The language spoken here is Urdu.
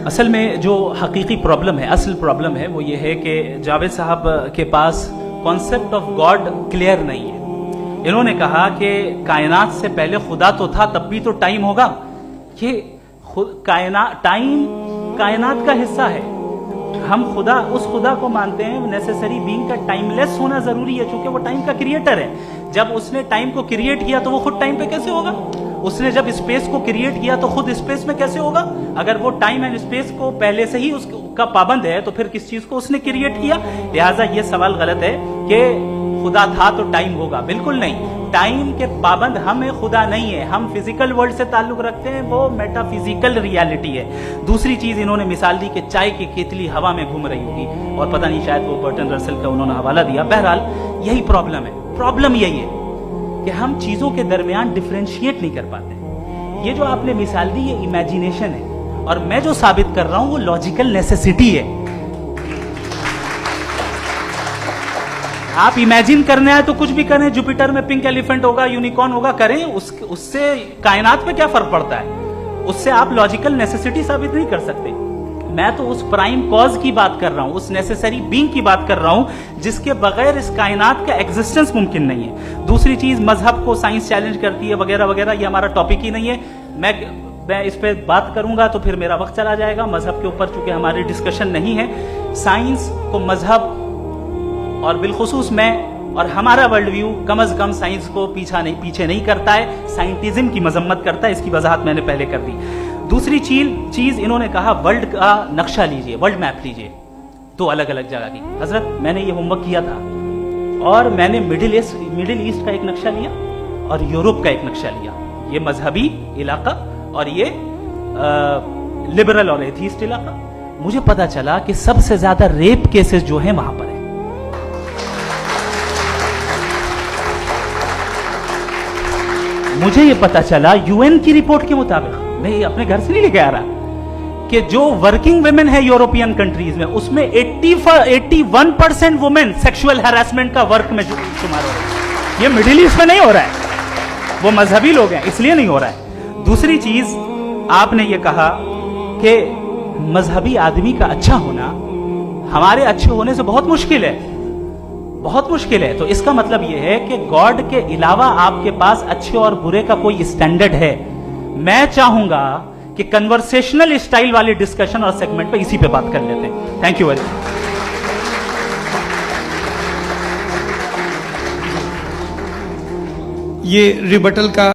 اصل میں جو حقیقی پرابلم ہے، اصل پرابلم ہے وہ یہ ہے کہ جاوید صاحب کے پاس کانسیپٹ آف گاڈ کلیئر نہیں ہے۔ انہوں نے کہا کہ کائنات سے پہلے خدا تو تھا، تب بھی تو ٹائم ہوگا۔ یہ ٹائم کائنات کا حصہ ہے۔ ہم اس خدا کو مانتے ہیں، نیسیسری بینگ کا ٹائم لیس ہونا ضروری ہے، چونکہ وہ ٹائم کا کریٹر ہے۔ جب اس نے ٹائم کو کریٹ کیا تو وہ خود ٹائم پہ کیسے ہوگا؟ اس نے جب اسپیس کو کریٹ کیا تو خود اسپیس میں کیسے ہوگا؟ اگر وہ ٹائم اینڈ اسپیس کو پہلے سے ہی اس کا پابند ہے تو پھر کس چیز کو اس نے کریٹ کیا؟ لہٰذا یہ سوال غلط ہے کہ خدا تھا تو ٹائم ہوگا، بالکل نہیں۔ ٹائم کے پابند ہم خدا نہیں ہے، ہم فزیکل ورلڈ سے تعلق رکھتے ہیں، وہ میٹا فزیکل ریالٹی ہے۔ دوسری چیز انہوں نے مثال دی کہ چائے کی کیتلی ہوا میں گھوم رہی ہوگی، اور پتہ نہیں شاید وہ برٹن رسل کا انہوں نے حوالہ دیا۔ بہرحال یہی پرابلم ہے، پرابلم یہی ہے کہ ہم چیزوں کے درمیان ڈفرینشیٹ نہیں کر پاتے۔ یہ جو آپ نے مثال دی یہ امیجینیشن ہے، اور میں جو ثابت کر رہا ہوں وہ لاجیکل نیسیسٹی ہے۔ آپ امیجن کرنے آئے تو کچھ بھی کریں، جوپیٹر میں پنک ایلیفنٹ ہوگا، یونیکارن ہوگا، کریں، اس سے کائنات پہ کیا فرق پڑتا ہے؟ اس سے آپ لاجیکل نیسیسٹی ثابت نہیں کر سکتے۔ میں تو اس پرائم کاز کی بات کر رہا ہوں، اس نیسیسری بینگ کی بات کر رہا ہوں جس کے بغیر اس کائنات کا ایگزسٹنس ممکن نہیں ہے۔ دوسری چیز، مذہب کو سائنس چیلنج کرتی ہے وغیرہ وغیرہ، یہ ہمارا ٹاپک ہی نہیں ہے۔ میں اس پہ بات کروں گا تو پھر میرا وقت چلا جائے گا۔ مذہب کے اوپر چونکہ ہماری ڈسکشن نہیں ہے، سائنس کو مذہب اور بالخصوص میں اور ہمارا ورلڈ ویو کم از کم سائنس کو پیچھے نہیں کرتا ہے، سائنٹزم کی مذمت کرتا ہے۔ اس کی وضاحت میں نے پہلے کر دی۔ دوسری چیز انہوں نے کہا ورلڈ کا نقشہ لیجئے، ورلڈ میپ لیجئے، دو الگ الگ جگہ کی۔ حضرت میں نے یہ ہوم ورک کیا تھا، اور میں نے مڈل ایسٹ کا ایک نقشہ لیا اور یورپ کا ایک نقشہ لیا، یہ مذہبی علاقہ اور یہ لبرل اور ایتھیسٹ علاقہ۔ مجھے پتا چلا کہ سب سے زیادہ ریپ کیسز جو ہیں وہاں پر ہیں۔ مجھے یہ پتا چلا UN کی رپورٹ کے مطابق، میں یہ اپنے گھر سے نہیں لے کے آ رہا، کہ جو ورکنگ ویمن ہے یورپین کنٹریز میں، اس میں 81% وومن سیکشول ہراسمنٹ کا ورک میں شمار ہو رہا ہے۔ یہ مڈل ایسٹ میں نہیں ہو رہا ہے، وہ مذہبی لوگ ہیں اس لیے نہیں ہو رہا ہے۔ دوسری چیز آپ نے یہ کہا کہ مذہبی آدمی کا اچھا ہونا ہمارے اچھے ہونے سے بہت مشکل ہے، بہت مشکل ہے۔ تو اس کا مطلب یہ ہے کہ گاڈ کے علاوہ آپ کے پاس اچھے اور برے کا کوئی اسٹینڈرڈ ہے۔ میں چاہوں گا کہ کنورسیشنل اسٹائل والی ڈسکشن اور سیگمنٹ پہ اسی پہ بات کر لیتے ہیں۔ Thank you very much. یہ ریبٹل کا